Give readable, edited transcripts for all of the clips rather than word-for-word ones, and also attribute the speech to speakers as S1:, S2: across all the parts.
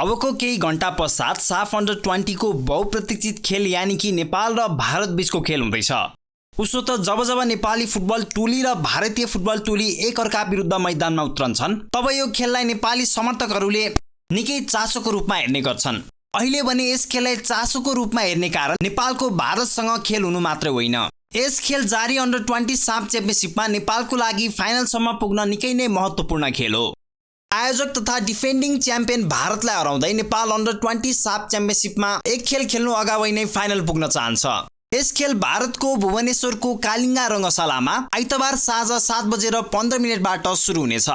S1: अबको केही घण्टा पश्चात साफ अन्डर 20 को बहुप्रतीक्षित खेल यानी कि नेपाल र भारत बीचको खेल हुँदैछ। उसो त जब नेपाली फुटबल टोली र भारतीय फुटबल टोली एक अर्का विरुद्ध मैदानमा उत्रन्छन् तब यो खेललाई नेपाली समर्थकहरूले निकै चासोको रूपमा हेर्ने गर्छन्। अहिले भने यस खेललाई चासोको रूपमा हेर्ने कारण नेपालको भारतसँग खेल हुनु मात्र होइन, यस खेल जारी अन्डर 20 साफ च्याम्पियनसिपमा नेपालको लागि फाइनलसम्म पुग्न निकै नै महत्त्वपूर्ण खेल हो। आयोजक तथा डिफेन्डिङ च्याम्पियन भारतलाई हराउँदै नेपाल अन्डर 20 साफ च्याम्पियनसिपमा एक खेल खेल्नु अगावै नै फाइनल पुग्न चाहन्छ। यस खेल भारतको भुवनेश्वरको कालिङ्गा रङ्गशालामा आइतबार साँझ 7:15 सुरु हुनेछ।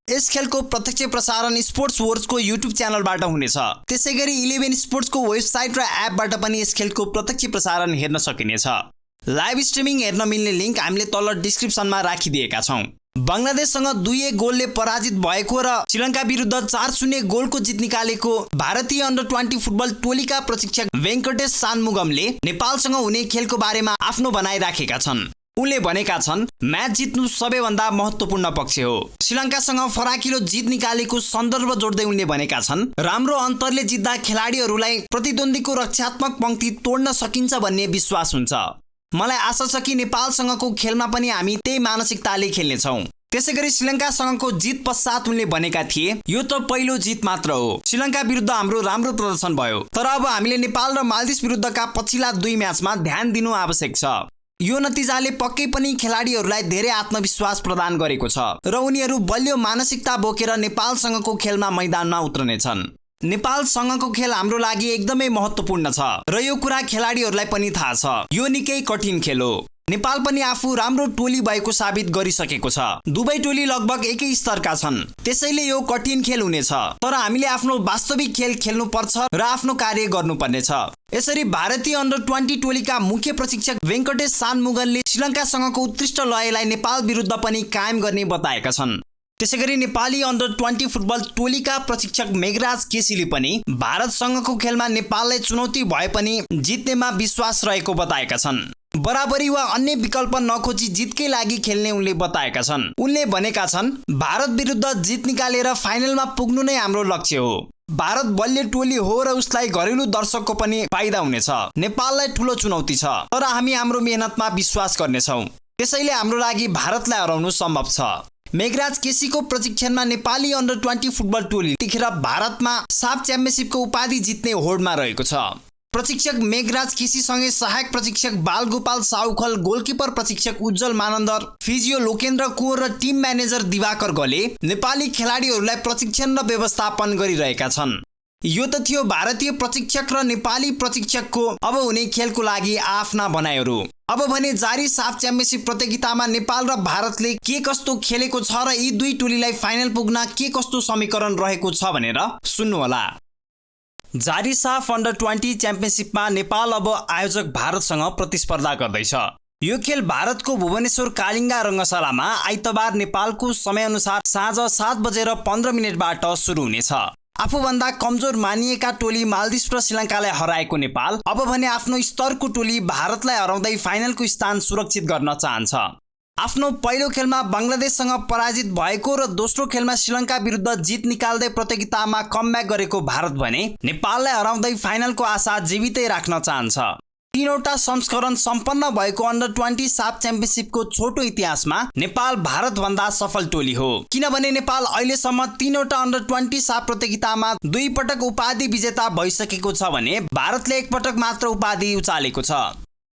S1: यस खेलको प्रत्यक्ष प्रसारण स्पोर्ट्स वर्ल्डको युट्युब च्यानलबाट हुनेछ। त्यसैगरी 11 स्पोर्ट्सको वेबसाइट र एपबाट पनि यस खेलको प्रत्यक्ष प्रसारण हेर्न सकिनेछ। लाइभ स्ट्रिमिङ हेर्न मिल्ने लिङ्क हामीले तल डिस्क्रिप्सनमा राखिदिएका छौं। बंगलादेशसँग 2-1 गोलले पराजित भएको र श्रीलङ्का विरुद्ध 4-0 गोलको जित निकालेको भारतीय अन्डर 20 फुटबल टोलीका प्रशिक्षक वेंकटेश सानमुगमले नेपालसँग हुने खेलको बारेमा आफ्नो भनाइ राखेका छन्। उनले भनेका छन्, म्याच जित्नु सबैभन्दा महत्त्वपूर्ण पक्ष हो। श्रीलङ्कासँग फराकिलो जित निकालेको सन्दर्भ जोड्दै उनले भनेका छन्, राम्रो अन्तरले जित्दा खेलाडीहरूलाई प्रतिद्वन्द्वीको रक्षात्मक पंक्ति तोड्न सकिन्छ भन्ने विश्वास हुन्छ। मलाई आशा छ कि नेपालसँगको खेलमा पनि हामी त्यही मानसिकताले खेल्नेछौँ। त्यसैगरी श्रीलङ्कासँगको जित पश्चात उनले भनेका थिए, यो त पहिलो जित मात्र हो। श्रीलङ्का विरुद्ध हाम्रो राम्रो प्रदर्शन भयो, तर अब हामीले नेपाल र मालदिप्स विरुद्धका पछिल्ला 2 म्याचमा ध्यान दिनु आवश्यक छ। यो नतिजाले पक्कै पनि खेलाडीहरूलाई धेरै आत्मविश्वास प्रदान गरेको छ र उनीहरू बलियो मानसिकता बोकेर नेपालसँगको खेलमा मैदानमा उत्रनेछन्। नेपालसँगको खेल हाम्रो लागि एकदमै महत्त्वपूर्ण छ र यो कुरा खेलाडीहरूलाई पनि थाहा छ। यो निकै कठिन खेल हो। नेपाल पनि आफू राम्रो टोली भएको साबित गरिसकेको छ। दुवै टोली लगभग एकै स्तरका छन्, त्यसैले यो कठिन खेल हुनेछ। तर हामीले आफ्नो वास्तविक खेल खेल्नुपर्छ र आफ्नो कार्य गर्नुपर्नेछ। यसरी भारतीय अन्डर 20 टोलीका मुख्य प्रशिक्षक वेंकटेश सानमुगमले श्रीलङ्कासँगको उत्कृष्ट लयलाई नेपाल विरुद्ध पनि कायम गर्ने बताएका छन्। त्यसैगरी नेपाली अन्डर 20 फुटबल टोलीका प्रशिक्षक मेघराज केसीले पनि भारतसँगको खेलमा नेपाललाई चुनौती भए पनि जित्नेमा विश्वास रहेको बताएका छन्। बराबरी वा अन्य विकल्प नखोजी जितकै लागि खेल्ने उनले बताएका छन्। उनले भनेका छन्, भारत विरुद्ध जित निकालेर फाइनलमा पुग्नु नै हाम्रो लक्ष्य हो। भारत बलियो टोली हो र उसलाई घरेलु दर्शकको पनि फाइदा हुनेछ। नेपाललाई ठूलो चुनौती छ, तर हामी हाम्रो मेहनतमा विश्वास गर्नेछौँ। त्यसैले हाम्रो लागि भारतलाई हराउनु सम्भव छ। मेघराज केसीको प्रशिक्षणमा नेपाली अन्डर 20 फुटबल टोली यतिखेर भारतमा साफ च्याम्पियनसिपको उपाधि जित्ने होडमा रहेको छ। प्रशिक्षक मेघराज केसीसँगै सहायक प्रशिक्षक बालगोपाल साउखल, गोलकिपर प्रशिक्षक उज्जवल मानन्दर, फिजियो लोकेन्द्र कोर र टिम म्यानेजर दिवाकर गले नेपाली खेलाडीहरूलाई प्रशिक्षण र व्यवस्थापन गरिरहेका छन्। यो त थियो भारतीय प्रशिक्षक र नेपाली प्रशिक्षकको अब हुने खेलको लागि आफ्ना भनाइहरू। अब भने जारी साफ च्याम्पियनसिप प्रतियोगितामा नेपाल र भारतले के कस्तो खेलेको छ र यी दुई टोलीलाई फाइनल पुग्न के कस्तो समीकरण रहेको छ भनेर सुन्नुहोला। जारी साफ अन्डर 20 च्याम्पियनसिपमा नेपाल अब आयोजक भारतसँग प्रतिस्पर्धा गर्दैछ। यो खेल भारतको भुवनेश्वर कालिङ्गा रङ्गशालामा आइतबार नेपालको समयअनुसार साँझ 7:15 सुरु हुनेछ। आफूभन्दा कमजोर मानिएका टोली मालदिप्स र श्रीलङ्कालाई हराएको नेपाल अब भने आफ्नो स्तरको टोली भारतलाई हराउँदै फाइनलको स्थान सुरक्षित गर्न चाहन्छ। आफ्नो पहिलो खेलमा बंगलादेशसँग पराजित भएको र दोस्रो खेलमा श्रीलङ्का विरुद्ध जित निकाल्दै प्रतियोगितामा कमब्याक गरेको भारत भने नेपाललाई हराउँदै फाइनलको आशा जीवितै राख्न चाहन्छ। 3वटा संस्करण सम्पन्न भएको अन्डर 20 साफ च्याम्पियनसिपको छोटो इतिहासमा नेपाल भारतभन्दा सफल टोली हो, किनभने नेपाल अहिलेसम्म 3वटा अन्डर 20 साफ प्रतियोगितामा 2 पटक उपाधि विजेता भइसकेको छ भने भारतले 1 पटक मात्र उपाधि उचालेको छ।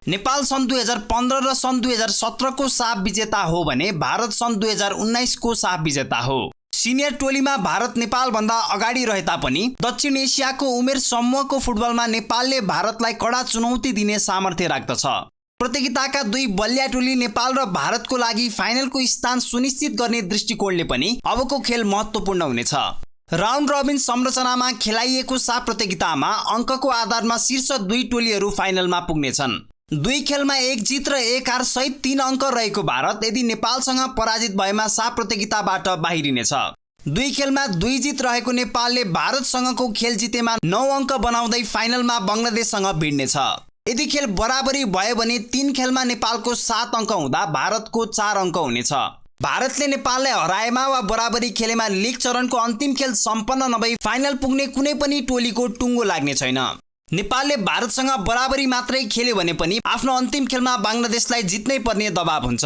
S1: नेपाल सन् 2015 र सन् 2017 को साफ विजेता हो भने भारत सन् 2019 को साफ विजेता हो। सिनियर टोलीमा भारत नेपाल भन्दा अगाडि रहे तापनि दक्षिण एसियाको उमेर समूहको फुटबलमा नेपालले भारतलाई कडा चुनौती दिने सामर्थ्य राख्दछ। प्रतियोगिताका 2 बलिया टोली नेपाल र भारतको लागि फाइनलको स्थान सुनिश्चित गर्ने दृष्टिकोणले पनि अबको खेल महत्त्वपूर्ण हुनेछ। राउन्ड रबिन संरचनामा खेलाइएको साफ प्रतियोगितामा अङ्कको आधारमा शीर्ष 2 टोलीहरू फाइनलमा पुग्नेछन्। 2 खेलमा 1 जित र 1 हार सहित 3 अङ्क रहेको भारत यदि नेपालसँग पराजित भएमा साफ प्रतियोगिताबाट बाहिरिनेछ। 2 खेलमा 2 जित रहेको नेपालले भारतसँगको खेल जितेमा 9 अङ्क बनाउँदै फाइनलमा बंगलादेशसँग भिड्नेछ। यदि खेल बराबरी भयो भने 3 खेलमा नेपालको 7 अङ्क हुँदा भारतको 4 अङ्क हुनेछ। भारतले नेपाललाई हराएमा वा बराबरी खेलेमा लीग चरणको अन्तिम खेल सम्पन्न नभई फाइनल पुग्ने कुनै पनि टोलीको टुङ्गो लाग्ने छैन। नेपालले भारतसँग बराबरी मात्रै खेल्यो भने पनि आफ्नो अन्तिम खेलमा बंगलादेशलाई जित्नै पर्ने दबाव हुन्छ।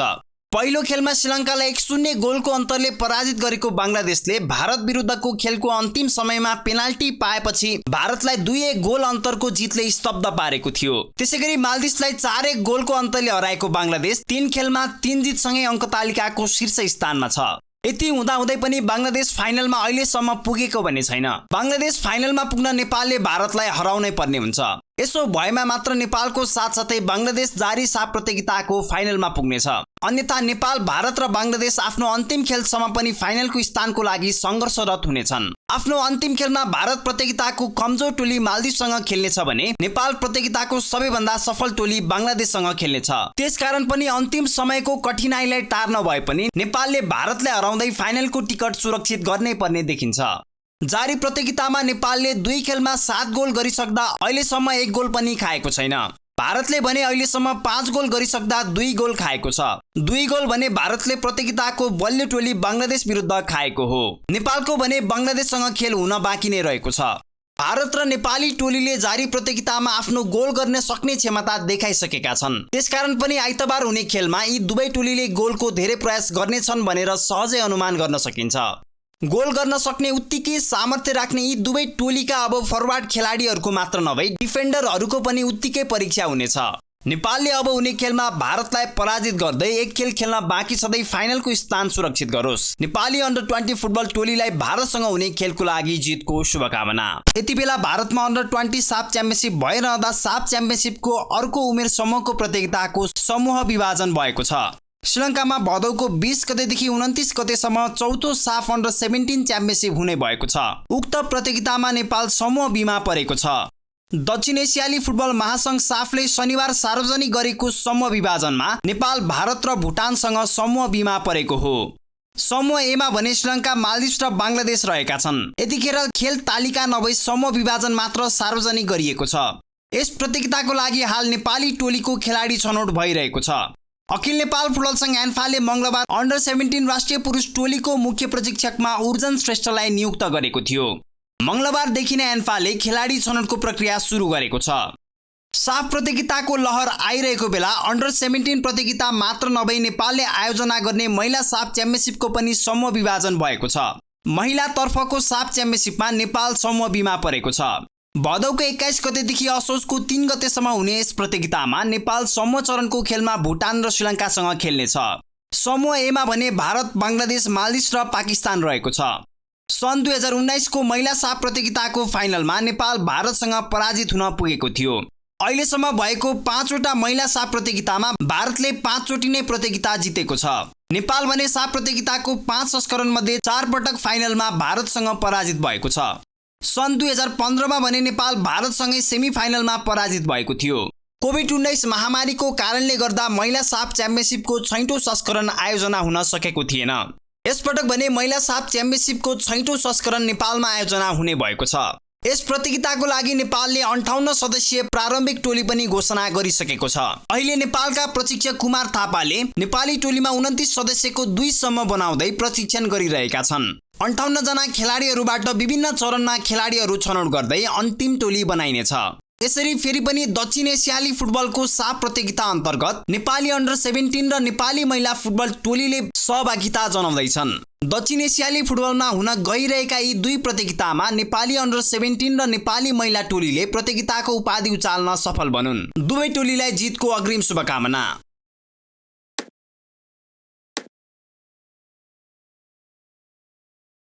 S1: पहिलो खेलमा श्रीलङ्कालाई 1-0 गोलको अन्तरले पराजित गरेको बंगलादेशले भारत विरुद्धको खेलको अन्तिम समयमा पेनाल्टी पाएपछि भारतलाई 2-1 गोल अन्तरको जितले स्तब्ध पारेको थियो। त्यसैगरी मालदिभ्सलाई 4-1 गोलको अन्तरले हराएको बंगलादेश 3 खेलमा 3 जितसँगै अङ्क तालिकाको शीर्ष स्थानमा छ। यति हुँदाहुँदै पनि बंगलादेश फाइनलमा अहिलेसम्म पुगेको भने छैन। बंगलादेश फाइनलमा पुग्न नेपालले भारतलाई हराउनै पर्ने हुन्छ। यसो भएमा मात्र नेपालको साथसाथै बंगलादेश जारी साफ प्रतियोगिताको फाइनलमा पुग्नेछ। अन्यथा नेपाल, भारत र बंगलादेश आफ्नो अन्तिम खेलसम्म पनि फाइनलको स्थानको लागि सङ्घर्षरत हुनेछन्। आफ्नो अन्तिम खेलमा भारत प्रतियोगिताको कमजोर टोली मालदिभ्ससँग खेल्नेछ भने नेपाल प्रतियोगिताको सबैभन्दा सफल टोली बंगलादेशसँग खेल्नेछ। त्यसकारण पनि अन्तिम समयको कठिनाइलाई टार्न भए पनि नेपालले भारतलाई हराउँदै फाइनलको टिकट सुरक्षित गर्नै पर्ने देखिन्छ। जारी प्रतियोगितामा नेपालले 2 खेलमा 7 गोल गरिसक्दा अहिलेसम्म 1 गोल पनि खाएको छैन। भारतले भने अहिलेसम्म 5 गोल गरिसक्दा 2 गोल खाएको छ। 2 गोल भने भारतले प्रतियोगिताको बलियो टोली बंगलादेश विरुद्ध खाएको हो। नेपालको भने बंगलादेशसँग खेल हुन बाँकी नै रहेको छ। भारत र नेपाली टोलीले जारी प्रतियोगितामा आफ्नो गोल गर्न सक्ने क्षमता देखाइसकेका छन्। त्यसकारण पनि आइतबार हुने खेलमा यी दुवै टोलीले गोलको धेरै प्रयास गर्नेछन् भनेर सहजै अनुमान गर्न सकिन्छ। गोल गर्न सक्ने उत्तिकै सामर्थ्य राख्ने यी दुवै टोलीका अब फरवार्ड खेलाडीहरूको मात्र नभई डिफेन्डरहरूको पनि उत्तिकै परीक्षा हुनेछ। नेपालले अब हुने खेलमा भारतलाई पराजित गर्दै 1 खेल खेल्न बाँकी छँदै फाइनलको स्थान सुरक्षित गरोस्। नेपाली अन्डर-20 फुटबल टोलीलाई भारतसँग हुने खेलको लागि जितको शुभकामना। यति बेला भारतमा अन्डर-20 साफ च्याम्पियनशिप भइरहँदा साफ च्याम्पियनशिपको अर्को उमेर समूहको प्रतियोगिताको समूह विभाजन भएको छ। श्रीलङ्कामा भदौको 20 गतेदेखि 29 गतेसम्म चौथो साफ अन्डर-17 च्याम्पियनशिप हुने भएको छ। उक्त प्रतियोगितामा नेपाल समूह बीमा परेको छ। दक्षिण एसियाली फुटबल महासंघ साफले शनिबार सार्वजनिक गरेको समूह विभाजनमा नेपाल, भारत र भुटानसँग समूह बीमा परेको हो। समूह एमा भने श्रीलङ्का, मालदिभ्स र बंगलादेश रहेका छन्। यतिखेर खेल तालिका नभई समूह विभाजन मात्र सार्वजनिक गरिएको छ। यस प्रतियोगिताको लागि हाल नेपाली टोलीको खेलाडी छनौट भइरहेको छ। अखिल नेपाल फुटबल संघ एन्फाले मंगलबार अन्डर-17 राष्ट्रिय पुरुष टोलीको मुख्य प्रशिक्षकमा उर्जन श्रेष्ठलाई नियुक्त गरेको थियो। मंगलबारदेखि नै एन्फाले खेलाडी छनौटको प्रक्रिया सुरु गरेको छ। साफ प्रतियोगिताको लहर आइरहेको बेला अन्डर-17 प्रतियोगिता मात्र नभई नेपालले आयोजना गर्ने महिला साफ च्याम्पियनशिपको पनि समूह विभाजन भएको छ। महिला तर्फको साफ च्याम्पियनशिपमा नेपाल समूह बीमा परेको छ। भदौको 21 गतेदेखि असोजको 3 गतेसम्म हुने यस प्रतियोगितामा नेपाल समूह चरणको खेलमा भुटान र श्रीलङ्कासँग खेल्नेछ। समूह एमा भने भारत, बंगलादेश, मालदिभ्स र पाकिस्तान रहेको छ। सन् 2019 को महिला साफ प्रतियोगिताको फाइनलमा नेपाल भारतसँग पराजित हुन पुगेको थियो। अहिलेसम्म भएको 5 वटा महिला साफ प्रतियोगितामा भारतले 5 चोटि नै प्रतियोगिता जितेको छ। नेपाल भने साफ प्रतियोगिताको 5 संस्करण मध्ये 4 पटक फाइनलमा भारतसँग पराजित भएको छ। सन् 2015 मा भने नेपाल भारतसँगै सेमी फाइनलमा पराजित भएको थियो। कोभिड-19 महामारीको कारणले गर्दा महिला साफ च्याम्पियनशिपको 6औं संस्करण आयोजना हुन सकेको थिएन। यसपटक भने महिला साफ च्याम्पियनशिपको 6औं संस्करण नेपालमा आयोजना हुने भएको छ। यस प्रतियोगिताको लागि नेपालले 58 सदस्यीय प्रारम्भिक टोली पनि घोषणा गरिसकेको छ। अहिले नेपालका प्रशिक्षक कुमार थापाले नेपाली टोलीमा 29 सदस्यको 2 समूह बनाउँदै प्रशिक्षण गरिरहेका छन्। 58 जना खेलाडीहरूबाट विभिन्न चरणमा खेलाडीहरू छनौट गर्दै अन्तिम टोली बनाइनेछ। यसरी फेरि पनि दक्षिण एसियाली फुटबलको साफ प्रतियोगिता अन्तर्गत नेपाली अन्डर-17 र नेपाली महिला फुटबल टोलीले सहभागिता जनाउँदैछन्। दक्षिण एसियाली फुटबलमा हुन गइरहेका यी 2 प्रतियोगितामा नेपाली अन्डर-17 र नेपाली महिला टोलीले प्रतियोगिताको उपाधि उचाल्न सफल बनुन्। दुवै टोलीलाई जितको अग्रिम शुभकामना।